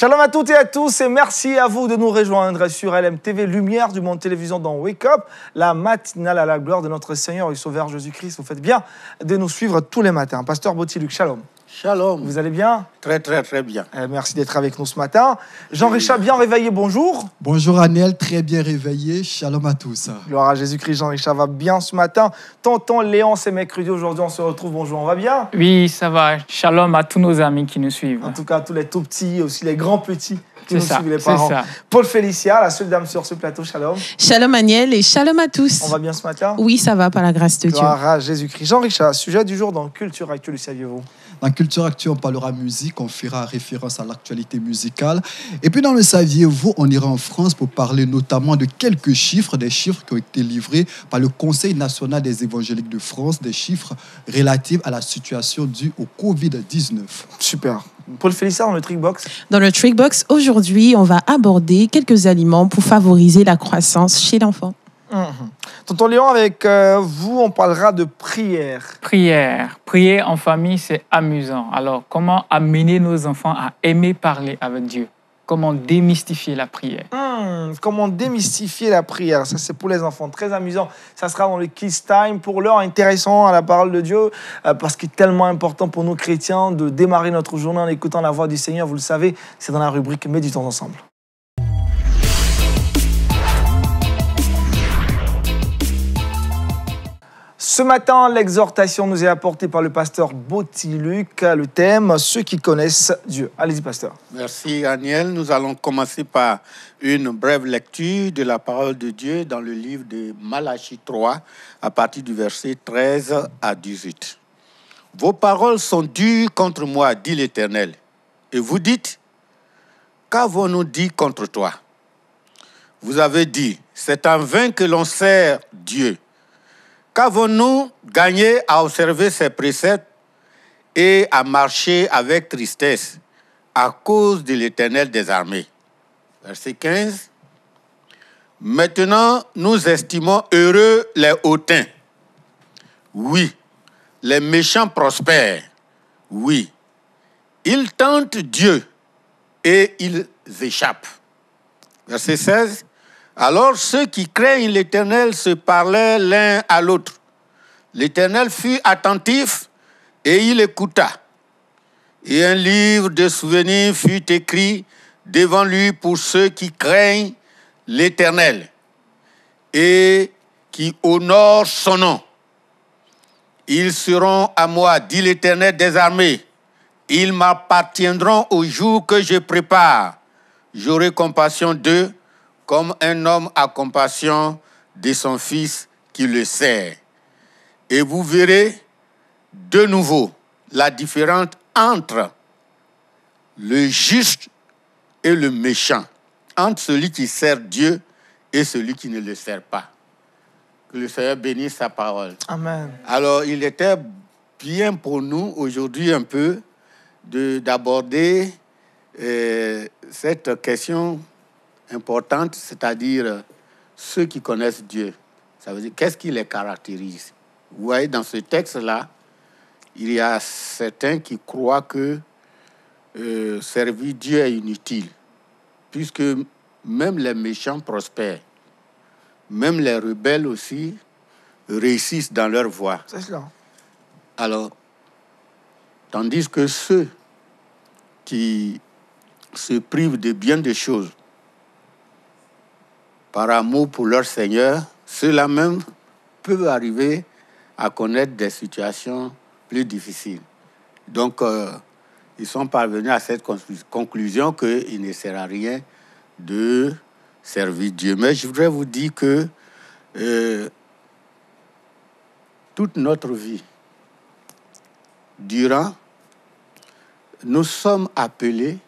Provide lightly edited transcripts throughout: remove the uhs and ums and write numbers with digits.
Shalom à toutes et à tous et merci à vous de nous rejoindre sur LMTV, Lumière du monde télévision dans Wake Up, la matinale à la gloire de notre Seigneur et Sauveur Jésus-Christ. Vous faites bien de nous suivre tous les matins. Pasteur Botiluc, shalom. Shalom. Vous allez bien? Très, très, très bien. Merci d'être avec nous ce matin. Jean-Richard, bien réveillé, bonjour. Bonjour Aniel, très bien réveillé. Shalom à tous. Gloire à Jésus-Christ, Jean-Richard va bien ce matin. Tonton Léon, c'est mercredi, aujourd'hui on se retrouve. Bonjour, on va bien? Oui, ça va. Shalom à tous nos amis qui nous suivent. En tout cas, tous les tout petits, aussi les grands petits qui nous C'est ça, suivent, les parents. c'est ça. Paul Félicia, la seule dame sur ce plateau, shalom. Shalom Aniel et shalom à tous. On va bien ce matin? Oui, ça va, par la grâce de Dieu. Gloire à Jésus-Christ. Jean-Richard, sujet du jour dans Culture Actu, le saviez-vous? Dans Culture Actu, on parlera musique, on fera référence à l'actualité musicale. Et puis dans le saviez-vous, on ira en France pour parler notamment de quelques chiffres, des chiffres qui ont été livrés par le Conseil national des évangéliques de France, des chiffres relatifs à la situation due au Covid-19. Super. Paul Félicia dans le Trickbox. Dans le Trickbox, aujourd'hui, on va aborder quelques aliments pour favoriser la croissance chez l'enfant. Tonton Léon, avec vous, on parlera de prière. Prier en famille, c'est amusant. Alors, comment amener nos enfants à aimer parler avec Dieu? Comment démystifier la prière? Comment démystifier la prière? Ça, c'est pour les enfants. Très amusant. Ça sera dans le Kiss Time. Pour l'heure, intéressant à la parole de Dieu, parce qu'il est tellement important pour nous chrétiens de démarrer notre journée en écoutant la voix du Seigneur. Vous le savez, c'est dans la rubrique Méditons ensemble. Ce matin, l'exhortation nous est apportée par le pasteur Botiluc. Le thème, ceux qui connaissent Dieu. Allez-y, pasteur. Merci, Aniel. Nous allons commencer par une brève lecture de la parole de Dieu dans le livre de Malachie 3, à partir du verset 13 à 18. « Vos paroles sont dures contre moi, dit l'Éternel. Et vous dites, qu'avons-nous dit contre toi? Vous avez dit, c'est en vain que l'on sert Dieu. Qu'avons-nous gagné à observer ses préceptes et à marcher avec tristesse à cause de l'Éternel des armées? » Verset 15. « Maintenant, nous estimons heureux les hautains. Oui, les méchants prospèrent. Oui, ils tentent Dieu et ils échappent. » Verset 16. Alors ceux qui craignent l'Éternel se parlaient l'un à l'autre. L'Éternel fut attentif et il écouta. Et un livre de souvenirs fut écrit devant lui pour ceux qui craignent l'Éternel et qui honorent son nom. Ils seront à moi, dit l'Éternel des armées. Ils m'appartiendront au jour que je prépare. J'aurai compassion d'eux, comme un homme a compassion de son fils qui le sert. Et vous verrez de nouveau la différence entre le juste et le méchant, entre celui qui sert Dieu et celui qui ne le sert pas. Que le Seigneur bénisse sa parole. Amen. Alors, il était bien pour nous aujourd'hui un peu d'aborder cette question importante, c'est-à-dire ceux qui connaissent Dieu. Ça veut dire, qu'est-ce qui les caractérise? Vous voyez, dans ce texte-là, il y a certains qui croient que servir Dieu est inutile, puisque même les méchants prospèrent. Même les rebelles aussi réussissent dans leur voie. C'est cela. Alors, tandis que ceux qui se privent de bien des choses par amour pour leur Seigneur, ceux-là même peuvent arriver à connaître des situations plus difficiles. Donc, ils sont parvenus à cette conclusion qu'il ne sert à rien de servir Dieu. Mais je voudrais vous dire que toute notre vie, nous sommes appelés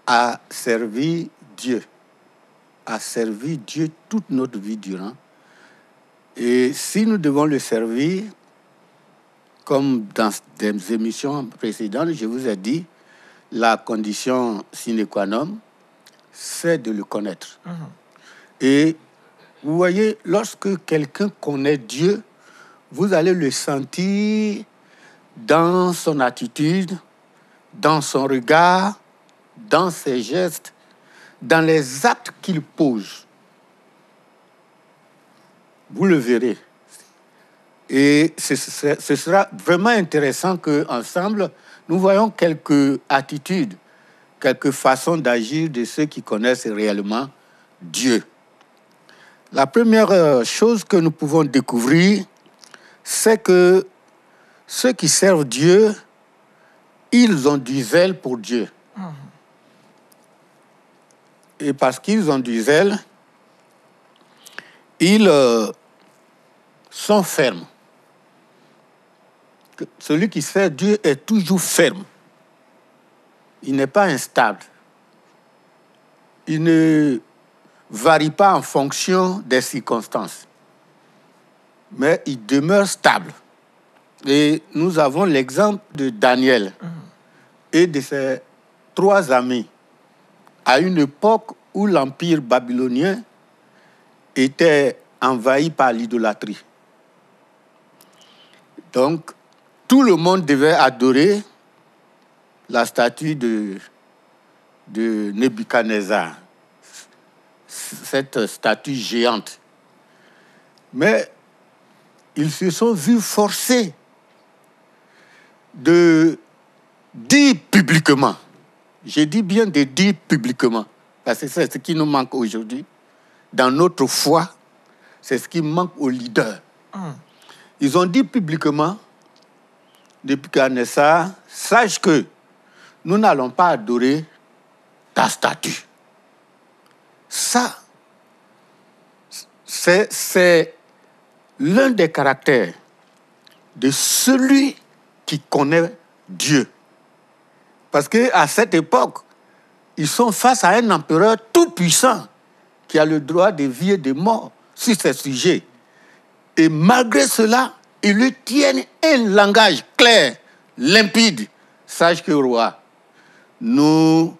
à servir Dieu. À servir Dieu toute notre vie durant. Et si nous devons le servir, comme dans des émissions précédentes, je vous ai dit, la condition sine qua non, c'est de le connaître. Et vous voyez, lorsque quelqu'un connaît Dieu, vous allez le sentir dans son attitude, dans son regard, dans ses gestes, dans les actes qu'il pose. Vous le verrez. Et ce sera vraiment intéressant qu'ensemble, nous voyons quelques attitudes, quelques façons d'agir de ceux qui connaissent réellement Dieu. La première chose que nous pouvons découvrir, c'est que ceux qui servent Dieu, ils ont du zèle pour Dieu. Et parce qu'ils ont du zèle, ils sont fermes. Celui qui sert Dieu est toujours ferme. Il n'est pas instable. Il ne varie pas en fonction des circonstances. Mais il demeure stable. Et nous avons l'exemple de Daniel et de ses 3 amis à une époque où l'empire babylonien était envahi par l'idolâtrie. Donc, tout le monde devait adorer la statue de Nebuchadnezzar, cette statue géante. Mais ils se sont vus forcés de dire publiquement, je dis bien de dire publiquement, parce que c'est ce qui nous manque aujourd'hui. Dans notre foi, c'est ce qui manque aux leaders. Ils ont dit publiquement, Nebuchadnezzar, sache que nous n'allons pas adorer ta statue. Ça, c'est l'un des caractères de celui qui connaît Dieu. Parce qu'à cette époque, ils sont face à un empereur tout-puissant qui a le droit de vie et de mort sur ces sujets. Et malgré cela, ils lui tiennent un langage clair, limpide. Sache que, roi, nous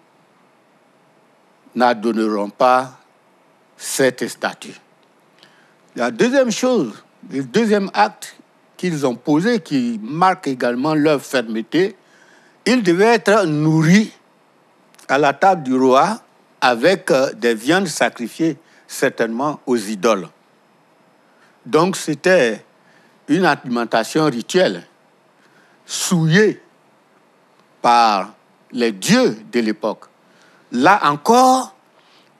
n'adonnerons pas cette statue. La deuxième chose, le deuxième acte qu'ils ont posé, qui marque également leur fermeté, ils devaient être nourris à la table du roi avec des viandes sacrifiées certainement aux idoles. Donc c'était une alimentation rituelle, souillée par les dieux de l'époque. Là encore,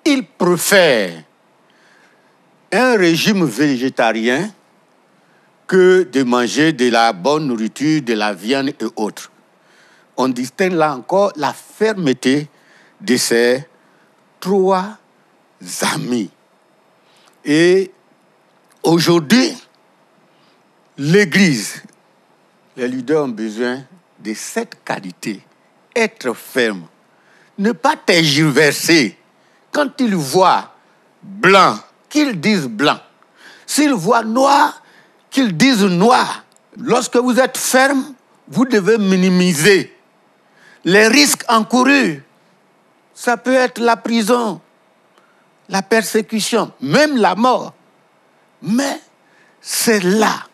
ils préfèrent un régime végétarien que de manger de la bonne nourriture, de la viande et autres. On distingue là encore la fermeté de ces 3 amis. Et aujourd'hui, l'Église, les leaders ont besoin de cette qualité. Être ferme. Ne pas tergiverser. Quand ils voient blanc, qu'ils disent blanc. S'ils voient noir, qu'ils disent noir. Lorsque vous êtes ferme, vous devez minimiser les risques encourus. Ça peut être la prison, la persécution, même la mort. Mais c'est là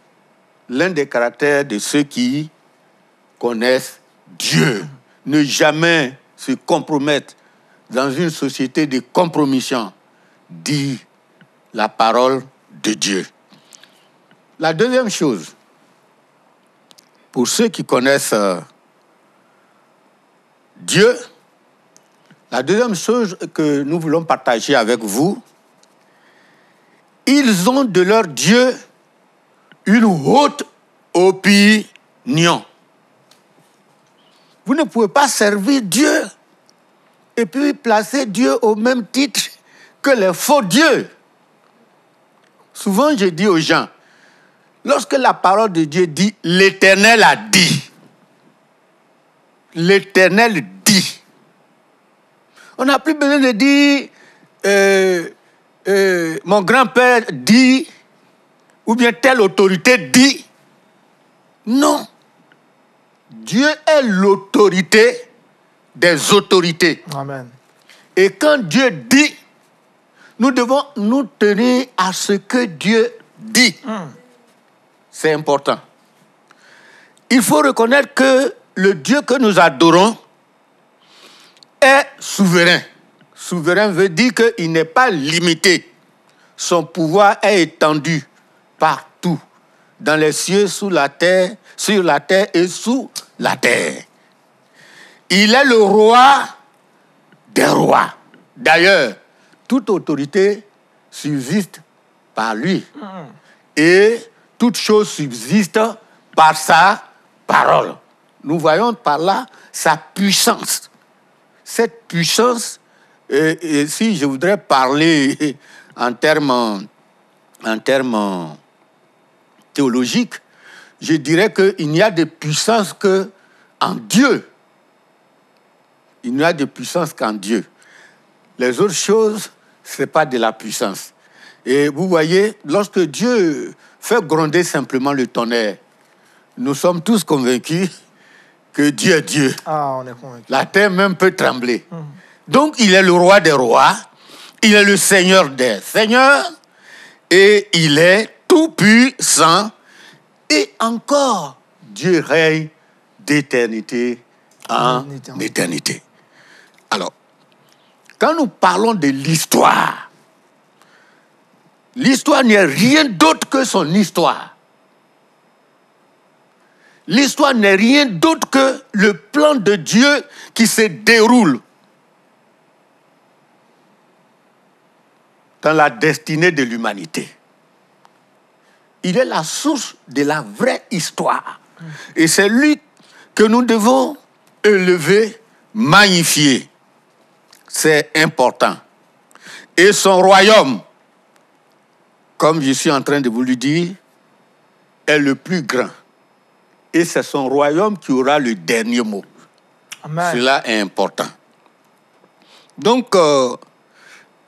l'un des caractères de ceux qui connaissent Dieu. Ne jamais se compromettre dans une société de compromission. Dire la parole de Dieu. La deuxième chose, pour ceux qui connaissent Dieu, la deuxième chose que nous voulons partager avec vous, ils ont de leur Dieu une haute opinion. Vous ne pouvez pas servir Dieu et puis placer Dieu au même titre que les faux dieux. Souvent, je dis aux gens, lorsque la parole de Dieu dit « l'Éternel a dit », l'Éternel dit. On n'a plus besoin de dire mon grand-père dit, ou bien telle autorité dit. Non. Dieu est l'autorité des autorités. Amen. Et quand Dieu dit, nous devons nous tenir à ce que Dieu dit. C'est important. Il faut reconnaître que le Dieu que nous adorons est souverain. Souverain veut dire qu'il n'est pas limité. Son pouvoir est étendu partout, dans les cieux, sur la terre et sous la terre. Il est le roi des rois. D'ailleurs, toute autorité subsiste par lui. Et toute chose subsiste par sa parole. Nous voyons par là sa puissance. Cette puissance, et si je voudrais parler en termes théologiques, je dirais qu'il n'y a de puissance qu'en Dieu. Il n'y a de puissance qu'en Dieu. Les autres choses, ce n'est pas de la puissance. Et vous voyez, lorsque Dieu fait gronder simplement le tonnerre, nous sommes tous convaincus que Dieu est Dieu. Ah, on est convaincu. La terre même peut trembler. Donc, il est le roi des rois, il est le Seigneur des seigneurs, et il est tout puissant. Et encore, Dieu règne d'éternité en éternité. Alors, quand nous parlons de l'histoire, l'histoire n'est rien d'autre que son histoire. L'histoire n'est rien d'autre que le plan de Dieu qui se déroule dans la destinée de l'humanité. Il est la source de la vraie histoire. Et c'est lui que nous devons élever, magnifier. C'est important. Et son royaume, comme je suis en train de vous le dire, est le plus grand. Et c'est son royaume qui aura le dernier mot. Amen. Cela est important. Donc,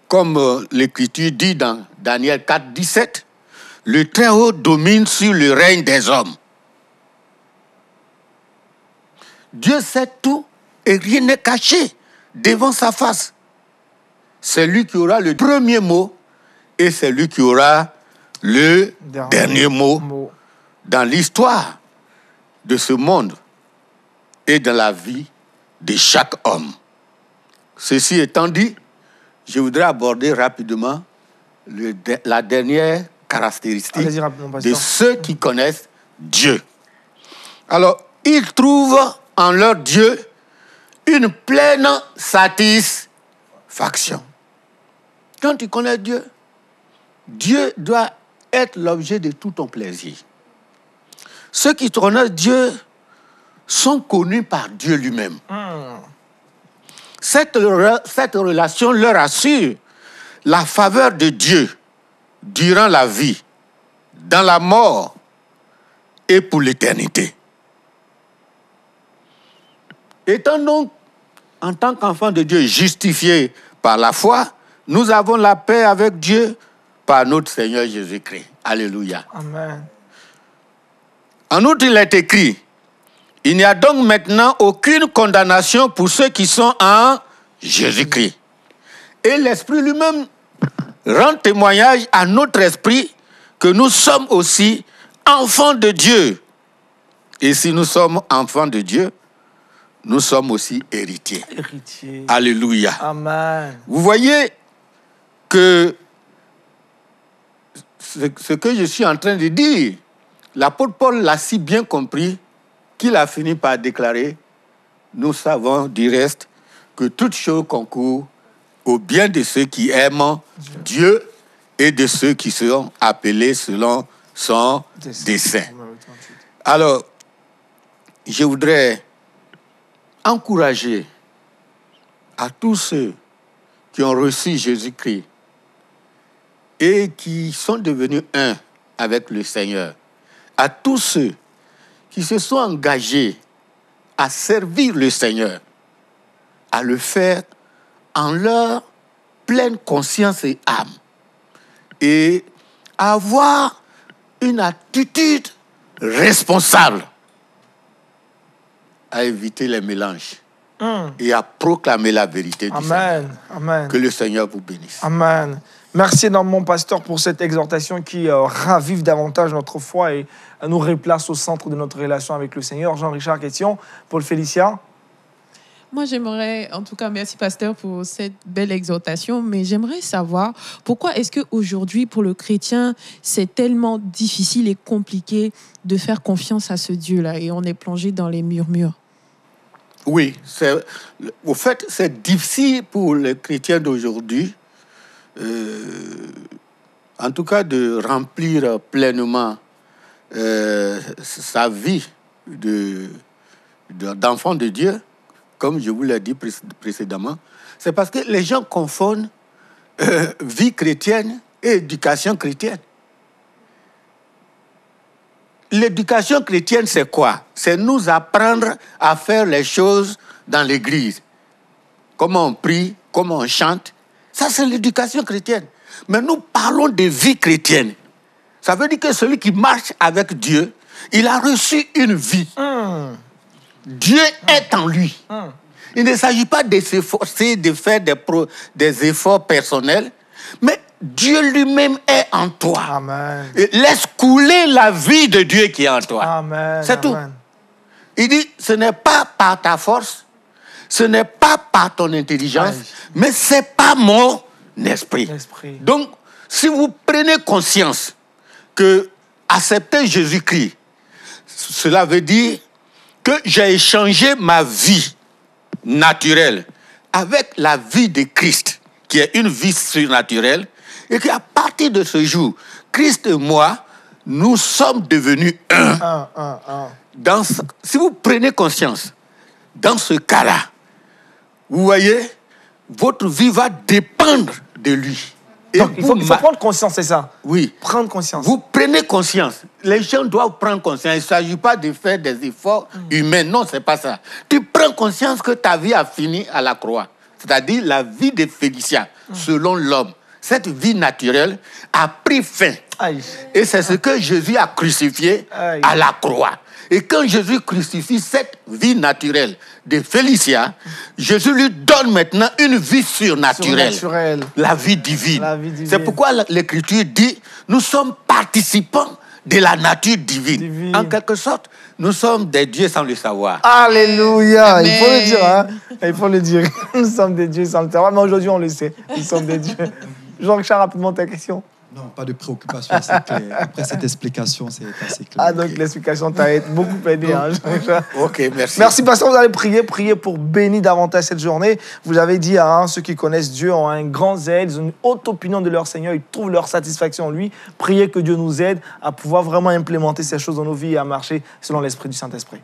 comme l'Écriture dit dans Daniel 4, 17, le Très-Haut domine sur le règne des hommes. Dieu sait tout et rien n'est caché devant sa face. C'est lui qui aura le premier mot et c'est lui qui aura le dernier mot dans l'histoire de ce monde et dans la vie de chaque homme. Ceci étant dit, je voudrais aborder rapidement la dernière caractéristique de ceux qui connaissent Dieu. Alors, ils trouvent en leur Dieu une pleine satisfaction. Quand tu connais Dieu, Dieu doit être l'objet de tout ton plaisir. Ceux qui connaissent Dieu sont connus par Dieu lui-même. Cette relation leur assure la faveur de Dieu durant la vie, dans la mort et pour l'éternité. Étant donc, en tant qu'enfants de Dieu, justifiés par la foi, nous avons la paix avec Dieu par notre Seigneur Jésus-Christ. Alléluia. Amen. En outre, il est écrit, il n'y a donc maintenant aucune condamnation pour ceux qui sont en Jésus-Christ. Et l'Esprit lui-même rend témoignage à notre esprit que nous sommes aussi enfants de Dieu. Et si nous sommes enfants de Dieu, nous sommes aussi héritiers. Alléluia. Amen. Vous voyez que ce que je suis en train de dire, l'apôtre Paul l'a si bien compris qu'il a fini par déclarer, nous savons du reste que toute chose concourt au bien de ceux qui aiment Dieu et de ceux qui seront appelés selon son dessein. Alors, je voudrais encourager à tous ceux qui ont reçu Jésus-Christ et qui sont devenus un avec le Seigneur, à tous ceux qui se sont engagés à servir le Seigneur, à le faire en leur pleine conscience et âme, et à avoir une attitude responsable, à éviter les mélanges et à proclamer la vérité du Seigneur. Amen. Que le Seigneur vous bénisse. Amen. Merci énormément, pasteur, pour cette exhortation qui ravive davantage notre foi et nous replace au centre de notre relation avec le Seigneur. Jean-Richard, question pour le Félicien. Moi, j'aimerais, en tout cas, merci pasteur pour cette belle exhortation, mais j'aimerais savoir pourquoi est-ce qu'aujourd'hui, pour le chrétien, c'est tellement difficile et compliqué de faire confiance à ce Dieu-là et on est plongé dans les murmures. Oui, au fait, c'est difficile pour les chrétiens d'aujourd'hui, en tout cas, de remplir pleinement sa vie d'enfant de Dieu, comme je vous l'ai dit précédemment. C'est parce que les gens confondent vie chrétienne et éducation chrétienne. L'éducation chrétienne, c'est quoi? C'est nous apprendre à faire les choses dans l'église. Comment on prie, comment on chante. Ça, c'est l'éducation chrétienne. Mais nous parlons de vie chrétienne. Ça veut dire que celui qui marche avec Dieu, il a reçu une vie. Dieu est en lui. Il ne s'agit pas de s'efforcer de faire des efforts personnels, mais Dieu lui-même est en toi. Amen. Et laisse couler la vie de Dieu qui est en toi. Amen. C'est tout. Amen. Il dit, ce n'est pas par ta force, ce n'est pas par ton intelligence, mais c'est par mon esprit. Donc, si vous prenez conscience que accepter Jésus-Christ, cela veut dire que j'ai échangé ma vie naturelle avec la vie de Christ, qui est une vie surnaturelle, et qu'à partir de ce jour, Christ et moi, nous sommes devenus un. Si vous prenez conscience, dans ce cas-là, vous voyez, votre vie va dépendre de lui. Et donc, il faut prendre conscience, c'est ça? Oui. Prendre conscience. Vous prenez conscience. Les gens doivent prendre conscience. Il ne s'agit pas de faire des efforts humains. Non, ce n'est pas ça. Tu prends conscience que ta vie a fini à la croix. C'est-à-dire la vie de Félicia, selon l'homme. Cette vie naturelle a pris fin. Aïe. Et c'est ce que Jésus a crucifié à la croix. Et quand Jésus crucifie cette vie naturelle de Félicia, Jésus lui donne maintenant une vie surnaturelle. La vie divine. C'est pourquoi l'Écriture dit, nous sommes participants de la nature divine. En quelque sorte, nous sommes des dieux sans le savoir. Alléluia. Amen. Il faut le dire. Hein? Il faut le dire. Nous sommes des dieux sans le savoir. Mais aujourd'hui, on le sait. Nous sommes des dieux. Jean-Richard, rapidement ta question. Non, pas de préoccupation, c'est clair. Après cette explication, c'est assez clair. Ah, donc l'explication t'a beaucoup aidé, hein, Jean-Richard. Ok, merci. Merci, pasteur. Vous allez prier pour bénir davantage cette journée. Vous avez dit, hein, ceux qui connaissent Dieu ont un grand zèle, ils ont une haute opinion de leur Seigneur, ils trouvent leur satisfaction en lui. Priez que Dieu nous aide à pouvoir vraiment implémenter ces choses dans nos vies et à marcher selon l'esprit du Saint-Esprit.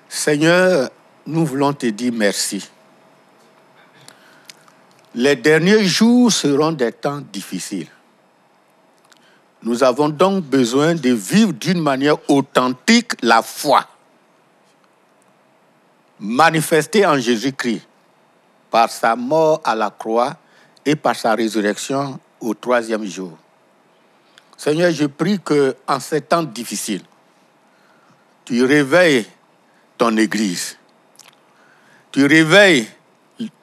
Seigneur, nous voulons te dire merci. Les derniers jours seront des temps difficiles. Nous avons donc besoin de vivre d'une manière authentique la foi, manifestée en Jésus-Christ par sa mort à la croix et par sa résurrection au 3e jour. Seigneur, je prie qu'en ces temps difficiles, tu réveilles ton Église, tu réveilles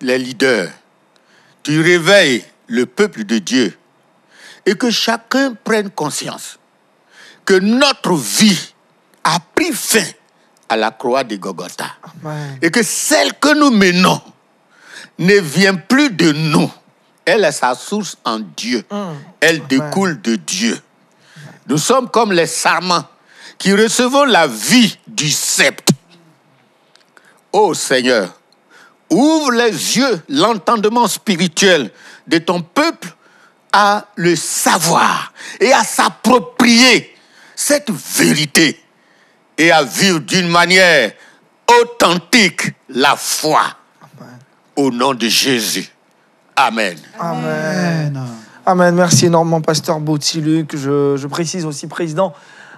les leaders, tu réveilles le peuple de Dieu, et que chacun prenne conscience que notre vie a pris fin à la croix de Golgotha. Amen. Et que celle que nous menons ne vient plus de nous. Elle est sa source en Dieu. Elle découle de Dieu. Nous sommes comme les sarments qui recevons la vie du sceptre. Ô Seigneur, ouvre les yeux, l'entendement spirituel de ton peuple à le savoir et à s'approprier cette vérité et à vivre d'une manière authentique la foi. Amen. Au nom de Jésus. Amen. Amen. Amen. Merci énormément, pasteur Bottiluc. Je précise aussi, président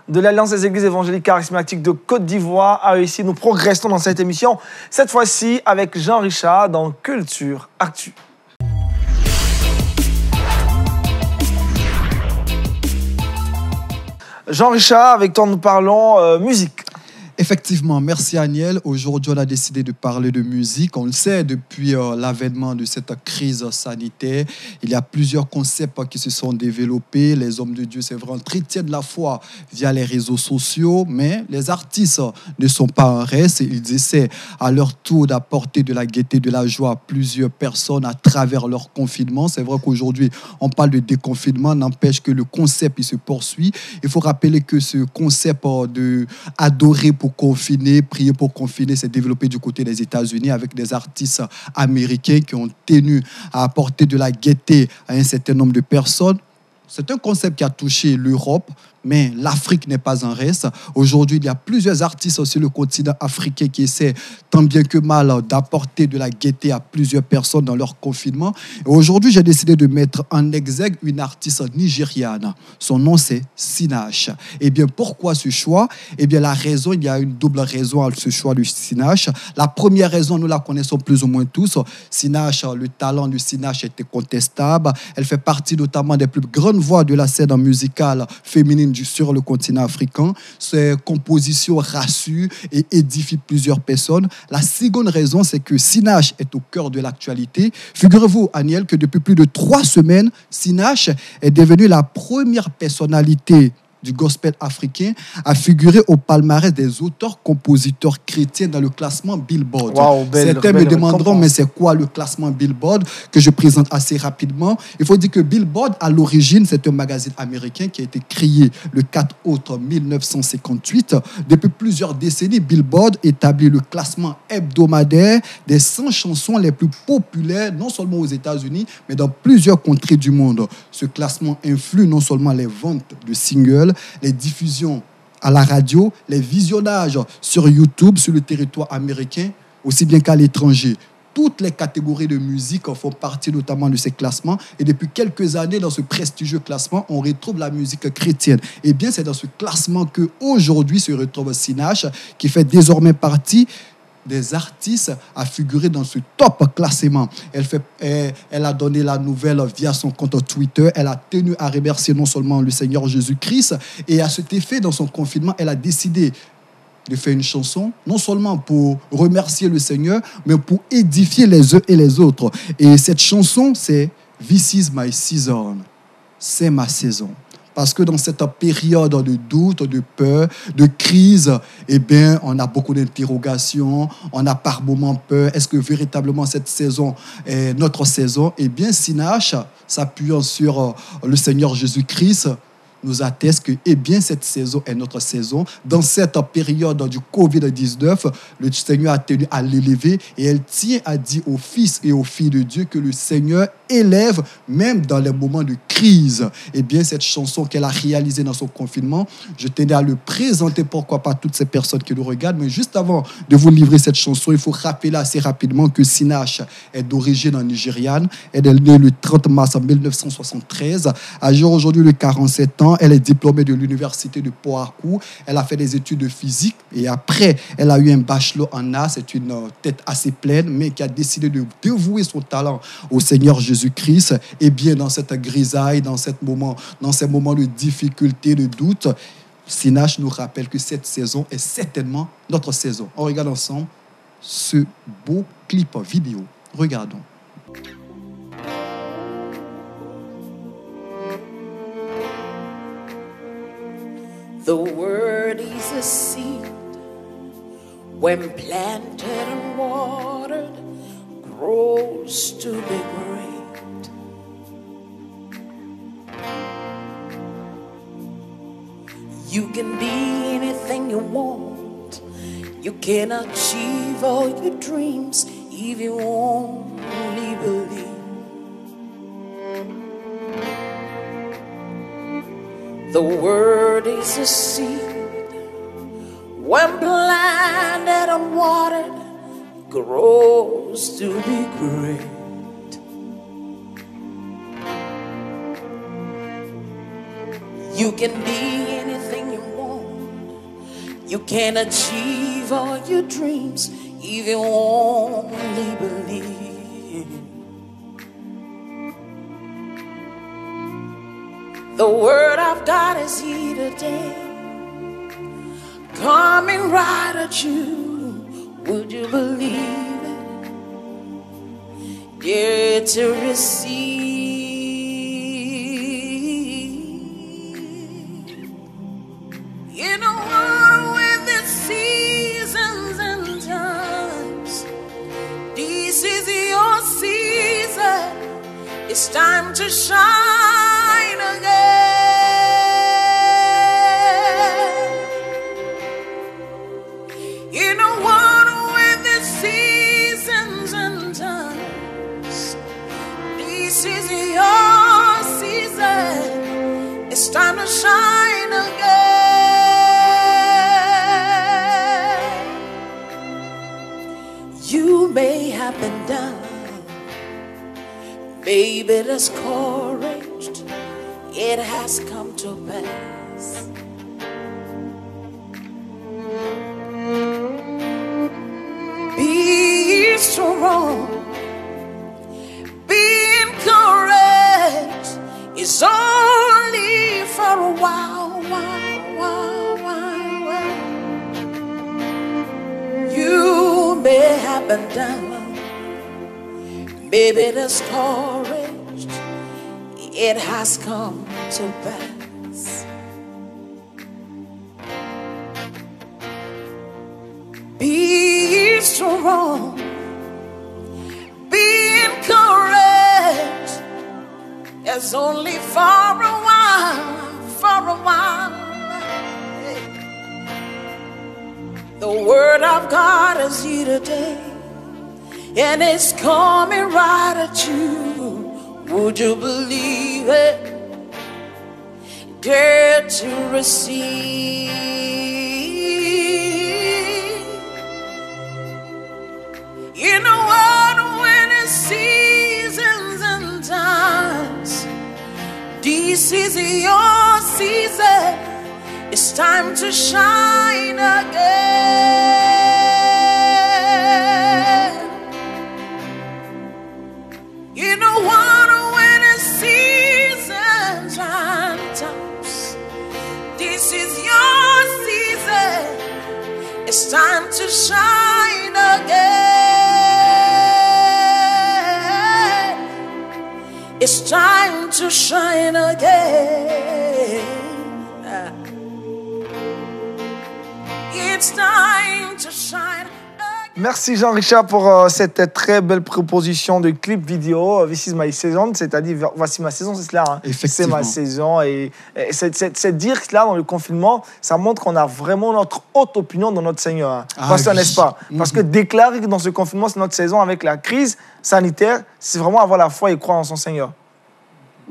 de l'Alliance des Églises évangéliques charismatiques de Côte d'Ivoire. ici, nous progressons dans cette émission, cette fois-ci avec Jean-Richard dans Culture Actu. Jean-Richard, avec toi, nous parlons musique. Effectivement, merci Aniel. Aujourd'hui, on a décidé de parler de musique. On le sait, depuis l'avènement de cette crise sanitaire, il y a plusieurs concepts qui se sont développés. Les hommes de Dieu, c'est vrai, entretiennent la foi via les réseaux sociaux, mais les artistes ne sont pas en reste. Ils essaient à leur tour d'apporter de la gaieté, de la joie à plusieurs personnes à travers leur confinement. C'est vrai qu'aujourd'hui, on parle de déconfinement, n'empêche que le concept il se poursuit. Il faut rappeler que ce concept de adorer pour confiner, prier pour confiner, s'est développé du côté des États-Unis avec des artistes américains qui ont tenu à apporter de la gaieté à un certain nombre de personnes. C'est un concept qui a touché l'Europe, mais l'Afrique n'est pas en reste. Aujourd'hui, il y a plusieurs artistes sur le continent africain qui essaient tant bien que mal d'apporter de la gaieté à plusieurs personnes dans leur confinement. Et aujourd'hui, j'ai décidé de mettre en exergue une artiste nigériane. Son nom, c'est Sinach. Eh bien, pourquoi ce choix? Eh bien, la raison, il y a une double raison à ce choix de Sinach. La première raison, nous la connaissons plus ou moins tous. Sinach, le talent de Sinach était contestable. Elle fait partie notamment des plus grandes voix de la scène musicale féminine sur le continent africain. Ses compositions rassurent et édifient plusieurs personnes. La seconde raison, c'est que Sinach est au cœur de l'actualité. Figurez-vous, Aniel, que depuis plus de 3 semaines, Sinach est devenue la première personnalité du gospel africain à figurer au palmarès des auteurs-compositeurs chrétiens dans le classement Billboard. Wow, Certains me demanderont, mais c'est quoi le classement Billboard que je présente assez rapidement? Il faut dire que Billboard, à l'origine, c'est un magazine américain qui a été créé le 4 août 1958. Depuis plusieurs décennies, Billboard établit le classement hebdomadaire des 100 chansons les plus populaires, non seulement aux États-Unis, mais dans plusieurs contrées du monde. Ce classement influe non seulement les ventes de singles, les diffusions à la radio, les visionnages sur YouTube, sur le territoire américain, aussi bien qu'à l'étranger. Toutes les catégories de musique font partie notamment de ces classements. Et depuis quelques années, dans ce prestigieux classement, on retrouve la musique chrétienne. Et bien, c'est dans ce classement qu'aujourd'hui se retrouve Sinach, qui fait désormais partie des artistes à figurer dans ce top classement. Elle a donné la nouvelle via son compte Twitter. Elle a tenu à remercier non seulement le Seigneur Jésus-Christ, et à cet effet, dans son confinement, elle a décidé de faire une chanson, non seulement pour remercier le Seigneur, mais pour édifier les uns et les autres. Et cette chanson, c'est « This is my season ». C'est ma saison. Parce que dans cette période de doute, de peur, de crise, eh bien, on a beaucoup d'interrogations, on a par moments peur. Est-ce que véritablement cette saison est notre saison? Eh bien, Sinach, s'appuyant sur le Seigneur Jésus-Christ, nous atteste que eh bien, cette saison est notre saison. Dans cette période du Covid-19, le Seigneur a tenu à l'élever et elle tient à dire aux fils et aux filles de Dieu que le Seigneur élève même dans les moments de crise. Eh bien, cette chanson qu'elle a réalisée dans son confinement, je tenais à le présenter, pourquoi pas toutes ces personnes qui le regardent. Mais juste avant de vous livrer cette chanson, il faut rappeler assez rapidement que Sinach est d'origine nigériane. Elle est née le 30 mars 1973. Âgée aujourd'hui de 47 ans, elle est diplômée de l'université de Port Harcourt. Elle a fait des études de physique et après, elle a eu un bachelor en arts. C'est une tête assez pleine, mais qui a décidé de dévouer son talent au Seigneur Jésus-Christ. Et bien, dans cette grisaille, dans ces moments de difficulté, de doute, Sinach nous rappelle que cette saison est certainement notre saison. On regarde ensemble ce beau clip vidéo. Regardons. The word is a seed, when planted and watered, grows to be great. You can be anything you want. You can achieve all your dreams if you only believe. The word is a seed, when planted and watered, grows to be great. You can be anything you want. You can achieve all your dreams if you only believe. The word of God is here today. coming right at you. Would you believe it? Dare to receive. In a world with its seasons and times, this is your season. It's time to shine again. In a world with its seasons and times, this is your season. It's time to shine again. You may have been down, baby, discouraged. It has come to pass. Be strong, be encouraged. It's only for a while, while. You may have been down, baby, discouraged. It has come to pass. Be strong, be encouraged. It's only for a while, Hey. The word of God is here today, and it's coming right at you. Would you believe it? Dare to receive. In a world when it's seasons and times, this is your season. It's time to shine again. In a world when it's seasons and times, this is your season. It's time to shine again. It's time to shine again. It's time to shine again. Merci Jean-Richard pour cette très belle proposition de clip vidéo. This is my season, c'est-à-dire voici ma saison, c'est cela. Hein. C'est ma saison. Et c'est dire que là, dans le confinement, ça montre qu'on a vraiment notre haute opinion dans notre Seigneur. Hein. Parce que, n'est-ce pas? Parce que déclarer que dans ce confinement, c'est notre saison avec la crise sanitaire, c'est vraiment avoir la foi et croire en son Seigneur.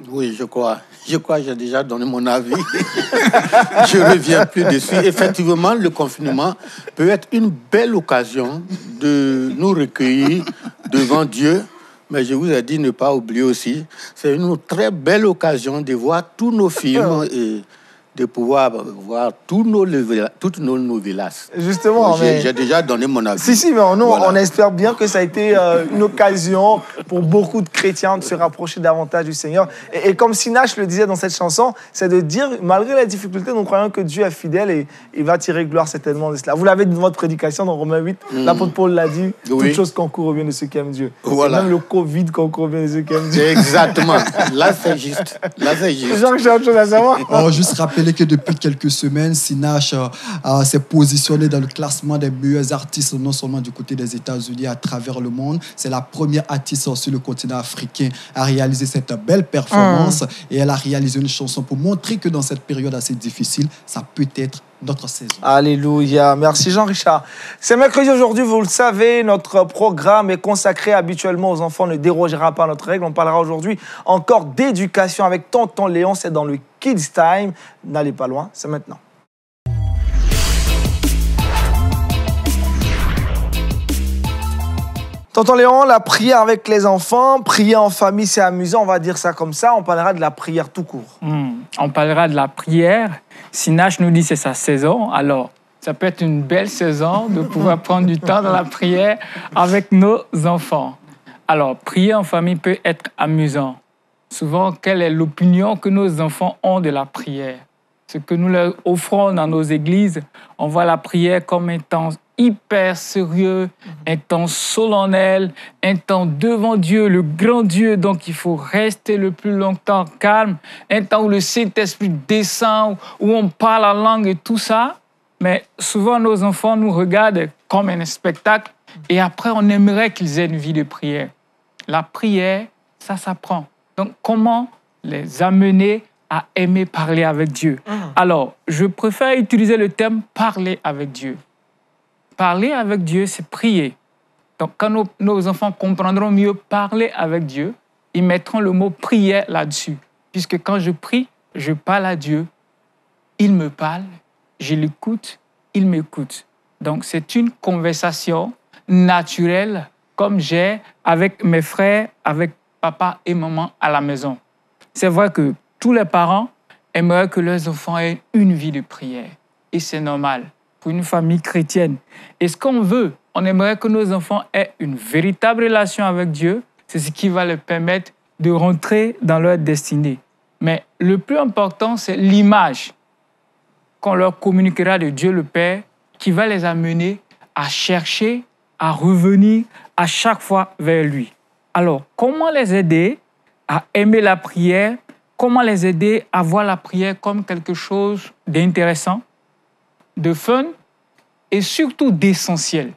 Oui, je crois. J'ai déjà donné mon avis. Je ne reviens plus dessus. Effectivement, le confinement peut être une belle occasion de nous recueillir devant Dieu. Mais je vous ai dit ne pas oublier aussi, c'est une très belle occasion de voir tous nos films et de pouvoir voir toutes nos novelas. Justement, j'ai déjà donné mon avis. Si, mais nous, voilà. On espère bien que ça a été une occasion pour beaucoup de chrétiens de se rapprocher davantage du Seigneur. Et comme Sinach le disait dans cette chanson, c'est de dire, malgré les difficultés, nous croyons que Dieu est fidèle et il va tirer gloire certainement de cela. Vous l'avez dit dans votre prédication dans Romains 8, l'apôtre Paul l'a dit, toutes choses concourent au bien de ceux qui aiment Dieu. Voilà. Et même le Covid concourt au bien de ceux qui aiment Dieu. Exactement. Là, c'est juste. Jean, j'ai autre chose à savoir. On va juste rappeler que depuis quelques semaines, Sinach s'est positionné dans le classement des meilleurs artistes, non seulement du côté des États-Unis, à travers le monde. C'est la première artiste sur le continent africain à réaliser cette belle performance. Et elle a réalisé une chanson pour montrer que dans cette période assez difficile, ça peut être notre saison. Alléluia. Merci Jean-Richard. C'est mercredi aujourd'hui, vous le savez, notre programme est consacré habituellement aux enfants, ne dérogera pas à notre règle. On parlera aujourd'hui encore d'éducation avec Tonton Léon, c'est dans le Kids Time. N'allez pas loin, c'est maintenant. Tonton Léon, la prière avec les enfants, prier en famille, c'est amusant, on va dire ça comme ça. On parlera de la prière tout court. On parlera de la prière. Sinach nous dit que c'est sa saison. Alors, ça peut être une belle saison de pouvoir prendre du temps dans la prière avec nos enfants. Alors, prier en famille peut être amusant. Souvent, quelle est l'opinion que nos enfants ont de la prière? ce que nous leur offrons dans nos églises, on voit la prière comme un temps hyper sérieux, un temps solennel, un temps devant Dieu, le grand Dieu. Donc, il faut rester le plus longtemps calme. Un temps où le Saint-Esprit descend, où on parle en langue et tout ça. Mais souvent, nos enfants nous regardent comme un spectacle et après, on aimerait qu'ils aient une vie de prière. La prière, ça s'apprend. Donc, comment les amener à aimer parler avec Dieu? Alors, je préfère utiliser le terme « parler avec Dieu ». Parler avec Dieu, c'est prier. Donc, quand nos enfants comprendront mieux parler avec Dieu, ils mettront le mot prière là-dessus. Puisque quand je prie, je parle à Dieu, il me parle, je l'écoute, il m'écoute. Donc, c'est une conversation naturelle comme j'ai avec mes frères, avec papa et maman à la maison. C'est vrai que tous les parents aimeraient que leurs enfants aient une vie de prière. Et c'est normal pour une famille chrétienne. Et ce qu'on veut, on aimerait que nos enfants aient une véritable relation avec Dieu. C'est ce qui va leur permettre de rentrer dans leur destinée. Mais le plus important, c'est l'image qu'on leur communiquera de Dieu le Père qui va les amener à chercher, à revenir à chaque fois vers lui. Alors, comment les aider à aimer la prière? Comment les aider à voir la prière comme quelque chose d'intéressant, de fun et surtout d'essentiel?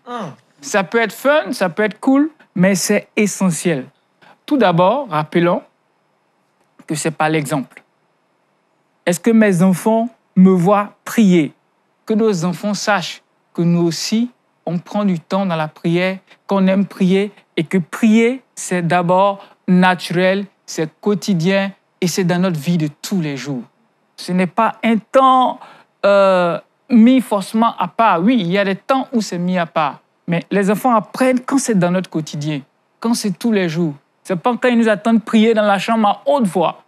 Ça peut être fun, ça peut être cool, mais c'est essentiel. Tout d'abord, rappelons que ce n'est pas l'exemple. Est-ce que mes enfants me voient prier? Que nos enfants sachent que nous aussi, on prend du temps dans la prière, qu'on aime prier et que prier, c'est d'abord naturel, c'est quotidien et c'est dans notre vie de tous les jours. Ce n'est pas un temps mis forcément à part. Oui, il y a des temps où c'est mis à part. Mais les enfants apprennent quand c'est dans notre quotidien, quand c'est tous les jours. Ce n'est pas quand ils nous attendent prier dans la chambre à haute voix.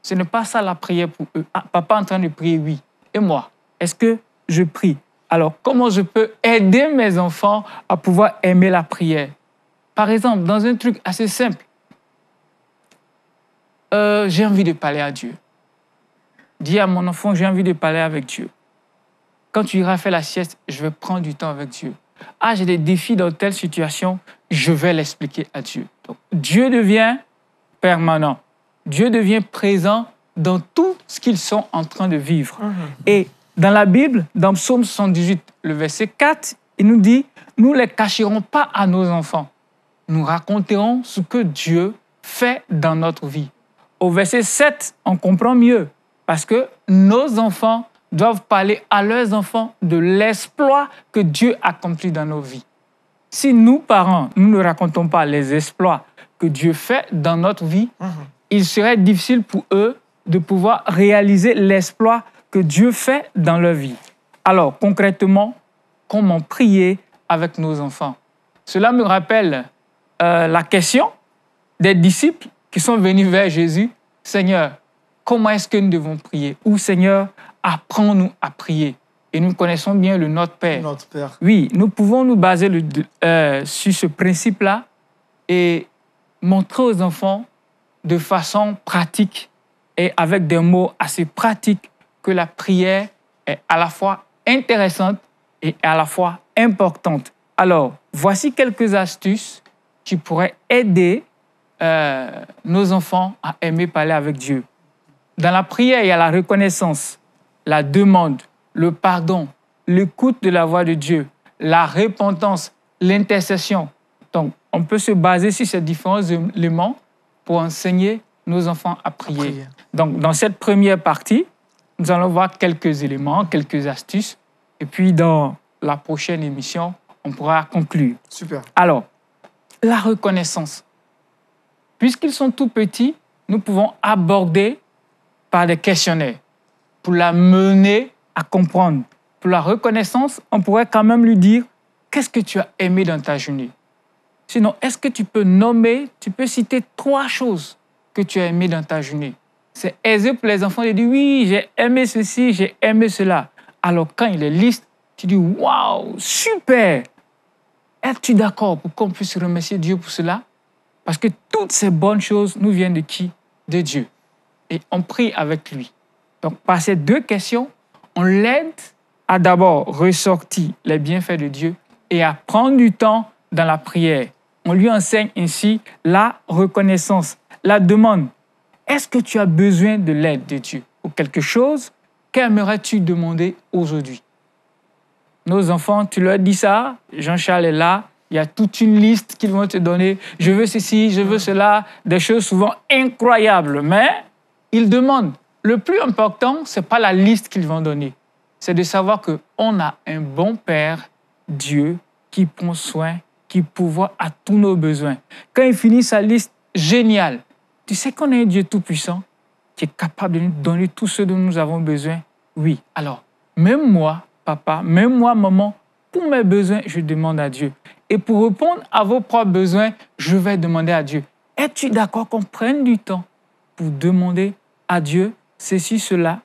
Ce n'est pas ça la prière pour eux. Ah, papa est en train de prier, oui. Et moi, est-ce que je prie? Alors, comment je peux aider mes enfants à pouvoir aimer la prière? Par exemple, dans un truc assez simple, j'ai envie de parler à Dieu. Dis à mon enfant que j'ai envie de parler avec Dieu. Quand tu iras faire la sieste, je vais prendre du temps avec Dieu. Ah, j'ai des défis dans telle situation, je vais l'expliquer à Dieu. Donc, Dieu devient permanent. Dieu devient présent dans tout ce qu'ils sont en train de vivre. Et dans la Bible, dans Psaume 78, le verset 4, il nous dit « Nous ne les cacherons pas à nos enfants. Nous raconterons ce que Dieu fait dans notre vie. » Au verset 7, on comprend mieux parce que nos enfants doivent parler à leurs enfants de l'exploit que Dieu accomplit dans nos vies. Si nous, parents, nous ne racontons pas les exploits que Dieu fait dans notre vie, il serait difficile pour eux de pouvoir réaliser l'exploit que Dieu fait dans leur vie. Alors, concrètement, comment prier avec nos enfants? Cela me rappelle la question des disciples qui sont venus vers Jésus. « Seigneur, comment est-ce que nous devons prier ?» Ou « Seigneur, apprends-nous à prier. » Et nous connaissons bien le Notre Père. Notre Père. Oui, nous pouvons nous baser sur ce principe-là et montrer aux enfants de façon pratique et avec des mots assez pratiques que la prière est à la fois intéressante et à la fois importante. Alors, voici quelques astuces qui pourraient aider nos enfants à aimer parler avec Dieu. Dans la prière, il y a la reconnaissance, la demande, le pardon, l'écoute de la voix de Dieu, la repentance, l'intercession. Donc, on peut se baser sur ces différents éléments pour enseigner nos enfants à prier. Donc, dans cette première partie, nous allons voir quelques éléments, quelques astuces. Et puis, dans la prochaine émission, on pourra conclure. Super. Alors, la reconnaissance. Puisqu'ils sont tout petits, nous pouvons aborder par des questionnaires pour la mener à comprendre. Pour la reconnaissance, on pourrait quand même lui dire « Qu'est-ce que tu as aimé dans ta journée ?» Sinon, est-ce que tu peux nommer, tu peux citer 3 choses que tu as aimé dans ta journée? C'est aisé pour les enfants de dire « Oui, j'ai aimé ceci, j'ai aimé cela. » Alors, quand ils les listent, tu dis « Waouh, super !» Es-tu d'accord pour qu'on puisse remercier Dieu pour cela? Parce que toutes ces bonnes choses nous viennent de qui? De Dieu. Et on prie avec lui. Donc, par ces deux questions, on l'aide à d'abord ressortir les bienfaits de Dieu et à prendre du temps dans la prière. On lui enseigne ainsi la reconnaissance, la demande. Est-ce que tu as besoin de l'aide de Dieu pour quelque chose? Qu'aimerais-tu demander aujourd'hui? Nos enfants, tu leur dis ça, Jean-Charles est là, il y a toute une liste qu'ils vont te donner. Je veux ceci, je veux cela, des choses souvent incroyables. Mais ils demandent. Le plus important, ce n'est pas la liste qu'ils vont donner. C'est de savoir qu'on a un bon Père, Dieu, qui prend soin, qui pourvoit à tous nos besoins. Quand il finit sa liste, génial. Tu sais qu'on a un Dieu tout-puissant qui est capable de nous donner tout ce dont nous avons besoin? Oui. Alors, même moi, papa, même moi, maman, pour mes besoins, je demande à Dieu. Et pour répondre à vos propres besoins, je vais demander à Dieu. Es-tu d'accord qu'on prenne du temps pour demander à Dieu ceci, cela?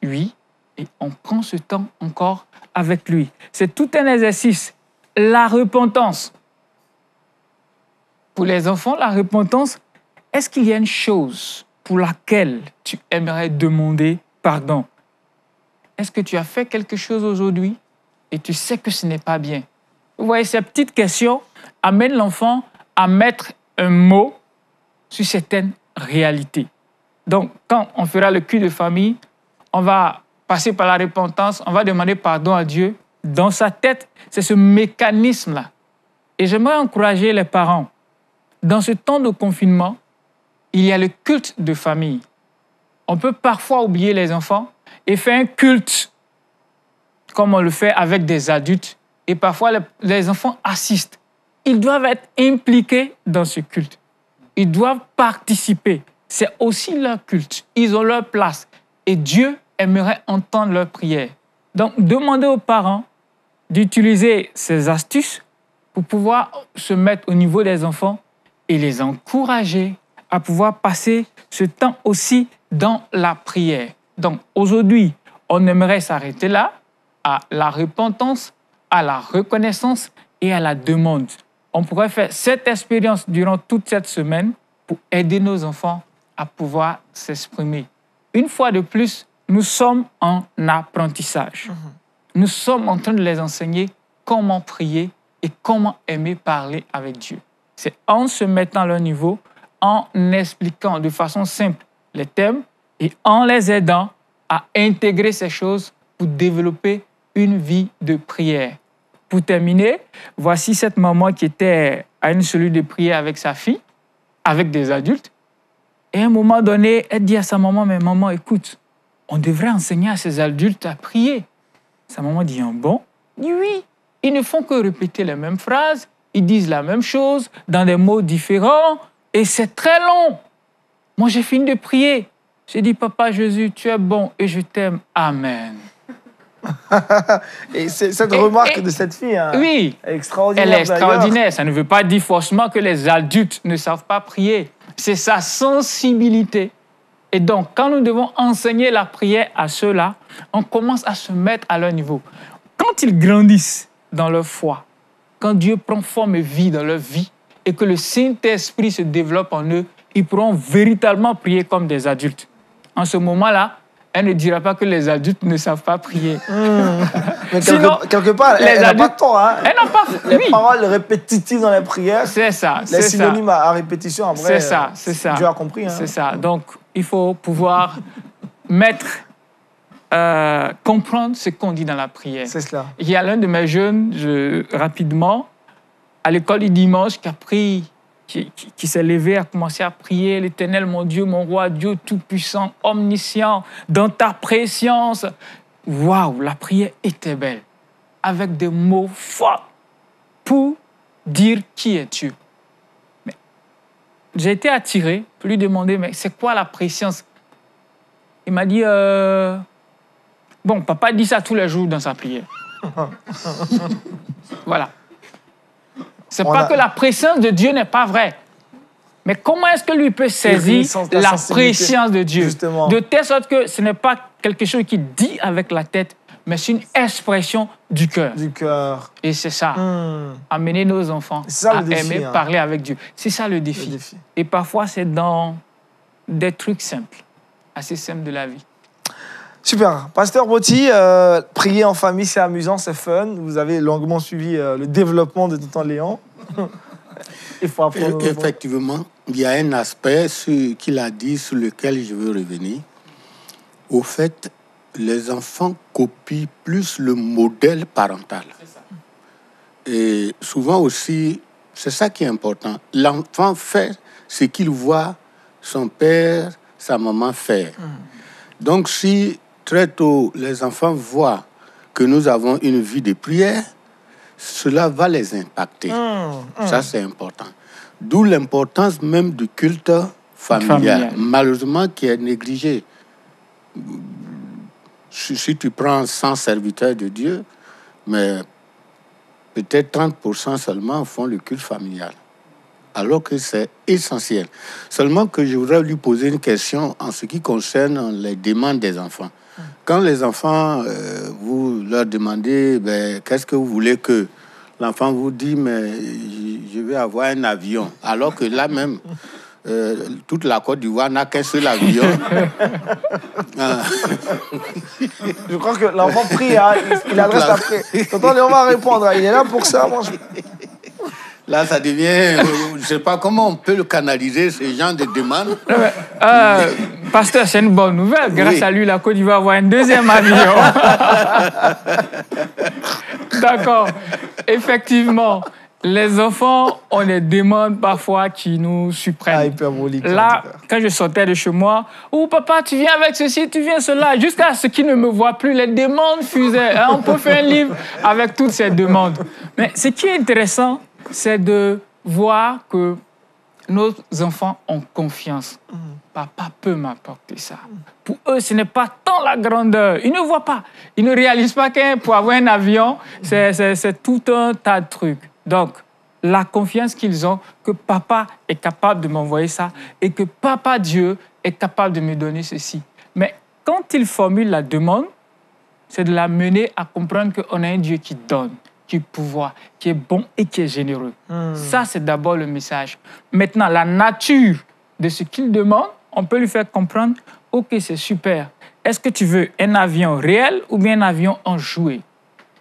Oui. Et on prend ce temps encore avec lui. C'est tout un exercice. La repentance. Pour les enfants, la repentance, est-ce qu'il y a une chose pour laquelle tu aimerais demander pardon? Est-ce que tu as fait quelque chose aujourd'hui et tu sais que ce n'est pas bien? Vous voyez, ces petites questions amènent l'enfant à mettre un mot sur certaines réalités. Donc, quand on fera le culte de famille, on va passer par la repentance, on va demander pardon à Dieu. Dans sa tête, c'est ce mécanisme-là. Et j'aimerais encourager les parents. Dans ce temps de confinement, il y a le culte de famille. On peut parfois oublier les enfants et faire un culte comme on le fait avec des adultes. Et parfois, les enfants assistent. Ils doivent être impliqués dans ce culte. Ils doivent participer. C'est aussi leur culte. Ils ont leur place. Et Dieu aimerait entendre leurs prières. Donc, demandez aux parents d'utiliser ces astuces pour pouvoir se mettre au niveau des enfants et les encourager à pouvoir passer ce temps aussi dans la prière. Donc, aujourd'hui, on aimerait s'arrêter là, à la repentance, à la reconnaissance et à la demande. On pourrait faire cette expérience durant toute cette semaine pour aider nos enfants à pouvoir s'exprimer. Une fois de plus, nous sommes en apprentissage. Nous sommes en train de les enseigner comment prier et comment aimer parler avec Dieu. C'est en se mettant à leur niveau, en expliquant de façon simple les thèmes et en les aidant à intégrer ces choses pour développer une vie de prière. Pour terminer, voici cette maman qui était à une cellule de prière avec sa fille, avec des adultes. Et à un moment donné, elle dit à sa maman, « Mais maman, écoute, on devrait enseigner à ces adultes à prier. » Sa maman dit, « Bon ?» Il dit, « Oui, ils ne font que répéter les mêmes phrases, ils disent la même chose dans des mots différents et c'est très long. Moi, j'ai fini de prier. J'ai dit, Papa Jésus, tu es bon et je t'aime. Amen. » Et cette remarque de cette fille, hein, oui, extraordinaire. Elle est extraordinaire. Ça ne veut pas dire forcément que les adultes ne savent pas prier. C'est sa sensibilité. Et donc, quand nous devons enseigner la prière à ceux-là, on commence à se mettre à leur niveau. Quand ils grandissent dans leur foi, quand Dieu prend forme et vie dans leur vie, et que le Saint-Esprit se développe en eux, ils pourront véritablement prier comme des adultes. En ce moment-là, elle ne dira pas que les adultes ne savent pas prier. Mais quelque part, elle n'a pas de temps. Hein. Elle n'a pas... Les paroles répétitives dans les prières. C'est ça. Les synonymes à répétition, après. C'est ça. Dieu a compris. Hein. C'est ça. Donc, il faut pouvoir comprendre ce qu'on dit dans la prière. C'est cela. Il y a l'un de mes jeunes, rapidement, à l'école du dimanche, qui s'est levé, a commencé à prier, « L'Éternel, mon Dieu, mon roi, Dieu tout-puissant, omniscient, dans ta préscience. » Waouh, la prière était belle, avec des mots forts pour dire qui est Dieu. Mais j'ai été attiré pour lui demander, mais c'est quoi la préscience? Il m'a dit, bon, papa dit ça tous les jours dans sa prière. Voilà. C'est pas que la présence de Dieu n'est pas vraie. Mais comment est-ce que lui peut saisir la présence de Dieu? Justement. De telle sorte que ce n'est pas quelque chose qu'il dit avec la tête, mais c'est une expression du cœur. Du cœur. Et c'est ça. Amener nos enfants à aimer parler avec Dieu. C'est ça le défi. Et parfois, c'est dans des trucs simples, assez simples de la vie. Super. Pasteur Botti, prier en famille, c'est amusant, c'est fun. Vous avez longuement suivi le développement de tonton Léon. Il faut apprendre. Effectivement, il y a un aspect qu'il a dit sur lequel je veux revenir. Au fait, les enfants copient plus le modèle parental. Et souvent aussi, c'est ça qui est important. L'enfant fait ce qu'il voit son père, sa maman faire. Donc si très tôt, les enfants voient que nous avons une vie de prière, cela va les impacter. Ça, c'est important. D'où l'importance même du culte familial. Malheureusement, qui est négligé. Si tu prends 100 serviteurs de Dieu, mais peut-être 30% seulement font le culte familial. Alors que c'est essentiel. Seulement que je voudrais lui poser une question en ce qui concerne les demandes des enfants. Quand les enfants, vous leur demandez, qu'est-ce que vous voulez que l'enfant vous dit, mais je veux avoir un avion. Alors que là même, toute la Côte d'Ivoire n'a qu'un seul avion. Je crois que l'enfant prie, hein, il adresse après. Tonton Léon va répondre, il est là pour ça. Moi, Là, ça devient... je ne sais pas comment on peut le canaliser, ce genre de demande. Pasteur, c'est une bonne nouvelle. Grâce à lui, la Côte d'Ivoire va avoir un deuxième avion. D'accord. Effectivement, les enfants ont des demandes parfois qui nous surprennent. Hyperbolique. Là, quand je sortais de chez moi, « Oh, papa, tu viens avec ceci, tu viens cela », jusqu'à ce qu'ils ne me voient plus, les demandes fusaient. On peut faire un livre avec toutes ces demandes. Mais ce qui est intéressant, c'est de voir que nos enfants ont confiance. Papa peut m'apporter ça. Pour eux, ce n'est pas tant la grandeur. Ils ne voient pas. Ils ne réalisent pas que pour avoir un avion, c'est tout un tas de trucs. Donc, la confiance qu'ils ont que papa est capable de m'envoyer ça et que papa Dieu est capable de me donner ceci. Mais quand ils formulent la demande, c'est de la mener à comprendre qu'on a un Dieu qui donne, qui est pouvoir, qui est bon et qui est généreux. Ça, c'est d'abord le message. Maintenant, la nature de ce qu'il demande, on peut lui faire comprendre, OK, c'est super. Est-ce que tu veux un avion réel ou bien un avion en jouet?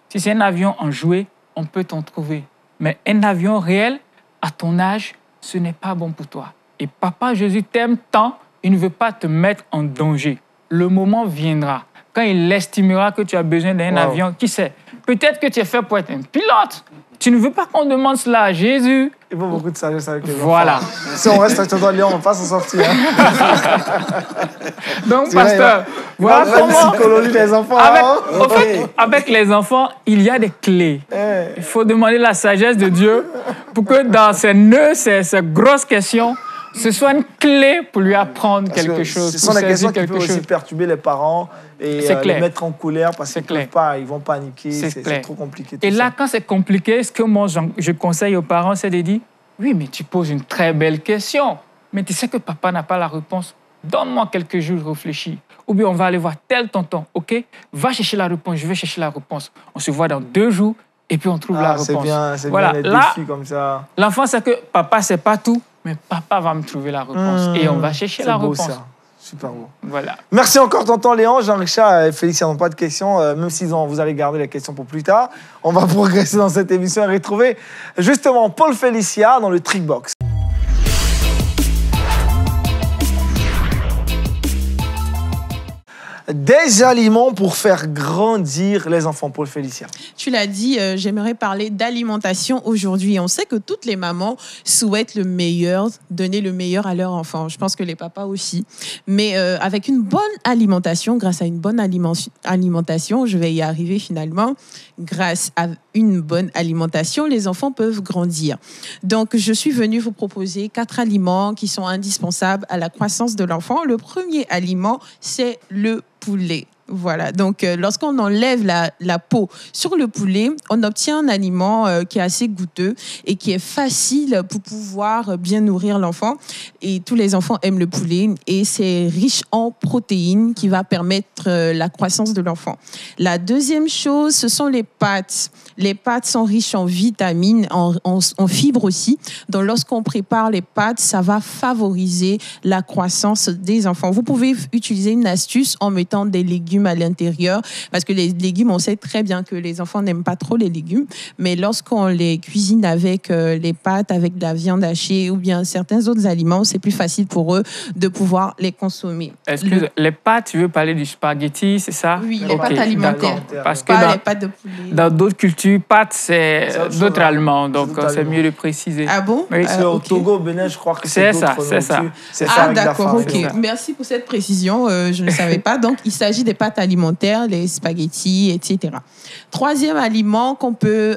Si c'est un avion en jouet, on peut t'en trouver. Mais un avion réel, à ton âge, ce n'est pas bon pour toi. Et papa Jésus t'aime tant, il ne veut pas te mettre en danger. Le moment viendra. Quand il estimera que tu as besoin d'un avion, qui sait? Peut-être que tu es fait pour être un pilote. Tu ne veux pas qu'on demande cela à Jésus. Il faut beaucoup de sagesse avec les enfants. Voilà. Si on reste avec tonton Léon, on ne va pas s'en sortir. Donc, pasteur, voilà comment... psychologie des enfants. En fait, avec les enfants, il y a des clés. Il faut demander la sagesse de Dieu pour que dans ces nœuds, ces grosses questions, ce soit une clé pour lui apprendre quelque chose. Ce sont des questions qui peuvent aussi perturber les parents et les mettre en colère parce qu'ils ne peuvent pas, ils vont paniquer, c'est trop compliqué. Et là, quand c'est compliqué, ce que moi je conseille aux parents, c'est de dire, oui, mais tu poses une très belle question, mais tu sais que papa n'a pas la réponse. Donne-moi quelques jours, je réfléchis. Ou bien on va aller voir tel tonton, OK? Va chercher la réponse, je vais chercher la réponse. On se voit dans 2 jours et puis on trouve la réponse. C'est bien les défis comme ça. L'enfant sait que papa, c'est pas tout, mais papa va me trouver la réponse. Et on va chercher la réponse. Ça. Super beau. Voilà. Merci encore, tonton Léon. Jean-Richard et Félix, ils n'ont pas de questions. Même si vous avez gardé les questions pour plus tard, on va progresser dans cette émission et retrouver justement Paul Félicia dans le Trickbox. Des aliments pour faire grandir les enfants, Paul Félicia. Tu l'as dit, j'aimerais parler d'alimentation aujourd'hui. On sait que toutes les mamans souhaitent le meilleur, donner le meilleur à leur enfant. Je pense que les papas aussi. Mais avec une bonne alimentation, grâce à une bonne alimentation, je vais y arriver finalement, grâce à une bonne alimentation, les enfants peuvent grandir. Donc, je suis venue vous proposer 4 aliments qui sont indispensables à la croissance de l'enfant. Le premier aliment, c'est le poulet. Voilà, donc lorsqu'on enlève la peau sur le poulet, on obtient un aliment qui est assez goûteux et qui est facile pour pouvoir bien nourrir l'enfant. Et tous les enfants aiment le poulet et c'est riche en protéines qui va permettre la croissance de l'enfant. La deuxième chose, ce sont les pâtes. Les pâtes sont riches en vitamines, en fibres aussi. Donc lorsqu'on prépare les pâtes, ça va favoriser la croissance des enfants. Vous pouvez utiliser une astuce en mettant des légumes légumes à l'intérieur. Parce que les légumes, on sait très bien que les enfants n'aiment pas trop les légumes. Mais lorsqu'on les cuisine avec les pâtes, avec de la viande hachée ou bien certains autres aliments, c'est plus facile pour eux de pouvoir les consommer. Excuse, les pâtes, tu veux parler du spaghetti, c'est ça? Oui, les Ok, pâtes alimentaires. d'accord. Parce que Pas les pâtes de poulet. dans d'autres cultures, pâtes, c'est C'est autre chose, d'autres hein. aliments. Donc, C'est d'autres c'est aliments. mieux de préciser. Ah bon? Oui. Parce qu'au ok. Togo, au Bénin, je crois que C'est c'est ça, d'autres c'est ça. nourritures. C'est ça Ah avec de la d'accord, farine. ok. c'est ça. Merci pour cette précision, je ne savais pas. Donc, il s'agit des pâtes alimentaires, les spaghettis, etc. Troisième aliment qu'on peut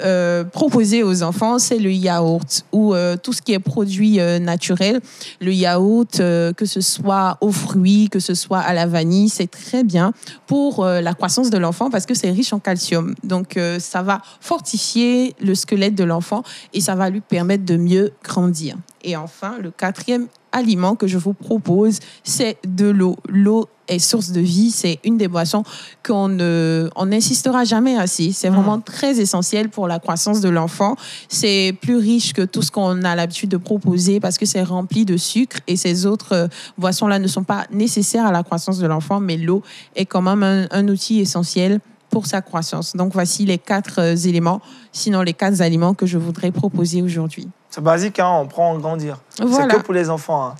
proposer aux enfants, c'est le yaourt ou tout ce qui est produit naturel. Le yaourt, que ce soit aux fruits, que ce soit à la vanille, c'est très bien pour la croissance de l'enfant parce que c'est riche en calcium. Donc, ça va fortifier le squelette de l'enfant et ça va lui permettre de mieux grandir. Et enfin, le quatrième aliment que je vous propose, c'est de l'eau. L'eau est source de vie. C'est une des boissons on n'insistera jamais assez. C'est vraiment très essentiel pour la croissance de l'enfant. C'est plus riche que tout ce qu'on a l'habitude de proposer parce que c'est rempli de sucre et ces autres boissons-là ne sont pas nécessaires à la croissance de l'enfant, mais l'eau est quand même un outil essentiel pour sa croissance. Donc, voici les 4 éléments, sinon les 4 aliments que je voudrais proposer aujourd'hui. C'est basique, hein, on prend en grandir. Voilà. C'est que pour les enfants. Hein.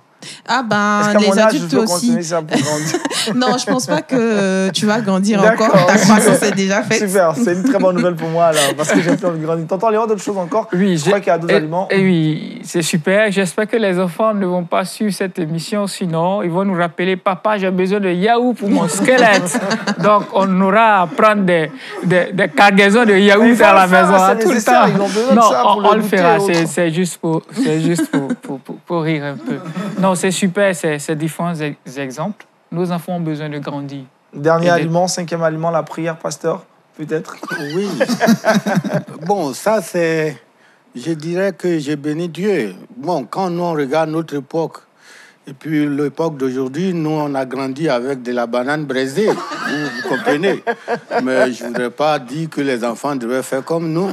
Ah ben, Est-ce qu'à les mon âge, adultes je peux aussi. consommer ça pour grandir? Non, je pense pas que tu vas grandir D'accord. encore. Ta croissance est déjà faite. Super, c'est une très bonne nouvelle pour moi, là, parce que j'ai plus envie de grandir. T'entends, Léon, d'autres choses encore? Oui, Je crois qu'il y a d'autres aliments. Et oui, c'est super. J'espère que les enfants ne vont pas suivre cette émission, sinon ils vont nous rappeler, papa, j'ai besoin de yaourt pour mon squelette. Donc, on aura à prendre des cargaisons de Mais il yaourt faut à la le faire, maison c'est tout le nécessaire, temps. ils ont besoin de Non, ça pour on le le goûter fera. et autres. C'est juste pour rire un peu. Non, c'est super, c'est différents exemples. Nos enfants ont besoin de grandir. Dernier Et aliment, 5e aliment, la prière, pasteur, peut-être. Oui. Bon, ça c'est... Je dirais que j'ai béni Dieu. Bon, quand nous on regarde notre époque, et puis l'époque d'aujourd'hui, nous on a grandi avec de la banane braisée. Vous comprenez? Mais je ne voudrais pas dire que les enfants devraient faire comme nous.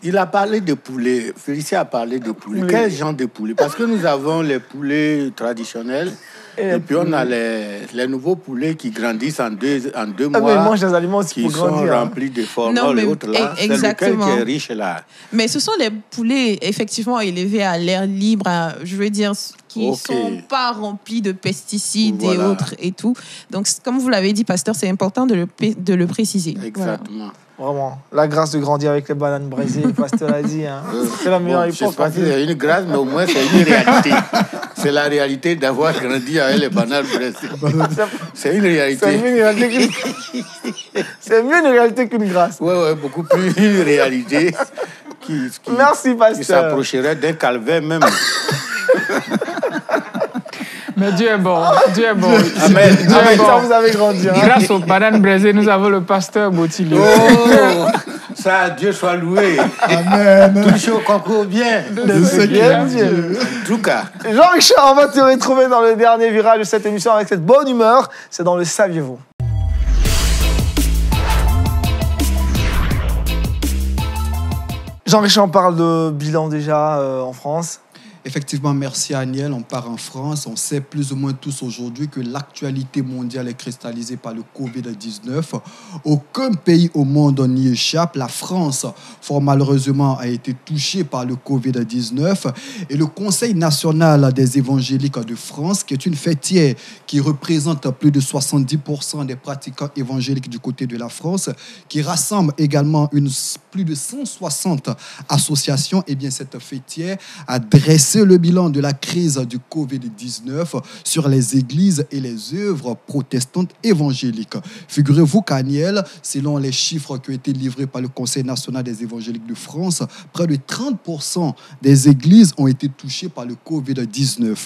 Il a parlé de poulet. Félicien a parlé de poulet. Quel genre de poulet? Parce que nous avons les poulets traditionnels. Et puis on a les nouveaux poulets qui grandissent en deux Ah, mois. mais ils mangent des aliments aussi Qui pour sont grandir. Hein. remplis de Non, formol mais et autres là. C'est lequel exactement. qui est riche là. Mais ce sont les poulets effectivement élevés à l'air libre, je veux dire, qui ne Ok. sont pas remplis de pesticides et Voilà. autres et tout. Donc, comme vous l'avez dit, pasteur, c'est important de le préciser. Voilà. Exactement. Vraiment, la grâce de grandir avec les bananes braisées, le pasteur a dit. Hein. C'est la meilleure Bon, je ne sais époque. pas en si plus. c'est une grâce, mais au moins c'est une réalité. C'est la réalité d'avoir grandi avec les bananes braisées. C'est une réalité. C'est mieux une réalité qu'une- C'est mieux une réalité qu'une grâce. Ouais, beaucoup plus une réalité qui Merci, pasteur. s'approcherait d'un calvaire même. Mais Dieu est bon. Dieu est bon. Amen. Dieu est Avec ça, bon. vous avez grandi. Hein. Grâce aux bananes braisées, nous avons le pasteur Botilio. Oh, ça, Dieu soit loué. Amen. Tout chaud concourt bien. De ce qui Bien est Dieu. En tout cas, Jean-Richard, on va te retrouver dans le dernier virage de cette émission avec cette bonne humeur. C'est dans le Saviez-vous. Jean-Richard, on parle de bilan déjà en France. Effectivement, merci Aniel. On part en France. On sait plus ou moins tous aujourd'hui que l'actualité mondiale est cristallisée par le Covid-19. Aucun pays au monde n'y échappe. La France, fort malheureusement, a été touchée par le Covid-19. Et le Conseil national des évangéliques de France, qui est une fêtière qui représente plus de 70% des pratiquants évangéliques du côté de la France, qui rassemble également plus de 160 associations, et bien cette fêtière a dressé le bilan de la crise du Covid-19 sur les églises et les œuvres protestantes évangéliques. Figurez-vous qu'Aniel, selon les chiffres qui ont été livrés par le Conseil national des évangéliques de France, près de 30% des églises ont été touchées par le Covid-19.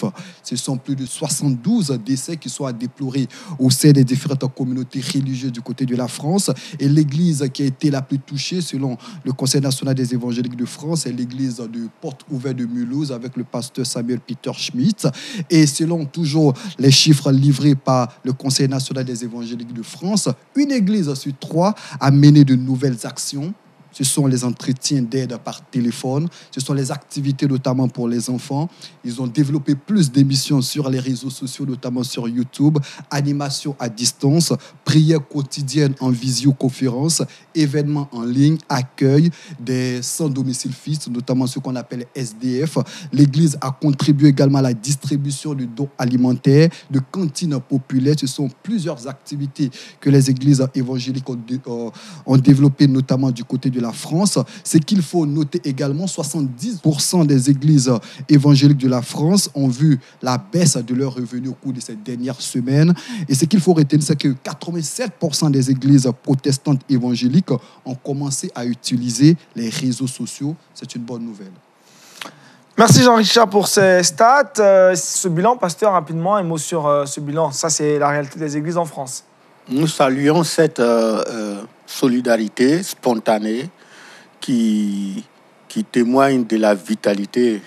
Ce sont plus de 72 décès qui sont à déplorer au sein des différentes communautés religieuses du côté de la France. Et l'église qui a été la plus touchée, selon le Conseil national des évangéliques de France, est l'église de Porte Ouverte de Mulhouse avec le pasteur Samuel Peter Schmitt. Et selon toujours les chiffres livrés par le Conseil national des évangéliques de France, une église sur 3 a mené de nouvelles actions ce sont les entretiens d'aide par téléphone, ce sont les activités notamment pour les enfants. Ils ont développé plus d'émissions sur les réseaux sociaux, notamment sur YouTube, animation à distance, prières quotidiennes en visioconférence, événements en ligne, accueil des sans domicile fixe, notamment ce qu'on appelle SDF. L'Église a contribué également à la distribution de dons alimentaires, de cantines populaires. Ce sont plusieurs activités que les églises évangéliques ont développées, notamment du côté de la France. C'est qu'il faut noter également, 70% des églises évangéliques de la France ont vu la baisse de leurs revenus au cours de ces dernières semaines. Et ce qu'il faut retenir, c'est que 87% des églises protestantes évangéliques ont commencé à utiliser les réseaux sociaux. C'est une bonne nouvelle. Merci Jean-Richard pour ces stats. Ce bilan, pasteur, rapidement, un mot sur ce bilan. Ça, c'est la réalité des églises en France. Nous saluons cette solidarité spontanée qui témoigne de la vitalité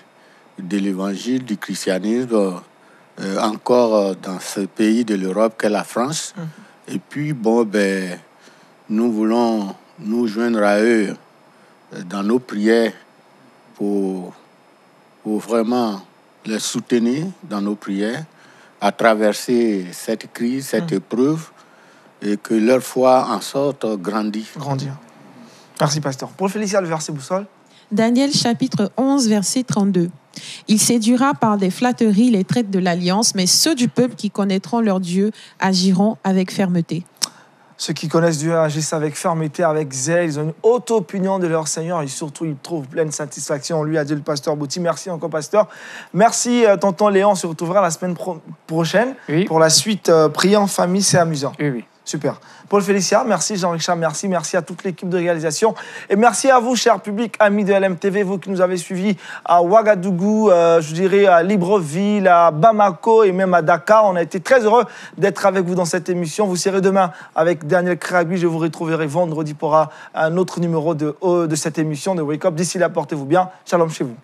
de l'évangile, du christianisme, encore dans ce pays de l'Europe qu'est la France. Et puis, nous voulons nous joindre à eux dans nos prières pour vraiment les soutenir dans nos prières, à traverser cette crise, cette épreuve, et que leur foi en sorte grandir. Merci, pasteur. Pour Félicia, le verset boussole. Daniel chapitre 11, verset 32. Il séduira par des flatteries les traites de l'alliance, mais ceux du peuple qui connaîtront leur Dieu agiront avec fermeté. Ceux qui connaissent Dieu agissent avec fermeté, avec zèle. Ils ont une haute opinion de leur Seigneur et surtout, ils trouvent pleine satisfaction en lui, a dit le pasteur Bouti. Merci encore, pasteur. Merci, tonton Léon. On se retrouvera la semaine prochaine pour la suite. Prier en famille, c'est amusant. Oui. Super. Paul Félicia, merci. Jean-Richard, merci. Merci à toute l'équipe de réalisation. Et merci à vous, cher public, amis de LMTV, vous qui nous avez suivis à Ouagadougou, je dirais à Libreville, à Bamako et même à Dakar. On a été très heureux d'être avec vous dans cette émission. Vous serez demain avec Daniel Kragui. Je vous retrouverai vendredi pour un autre numéro de cette émission de Wake Up. D'ici là, portez-vous bien. Shalom chez vous.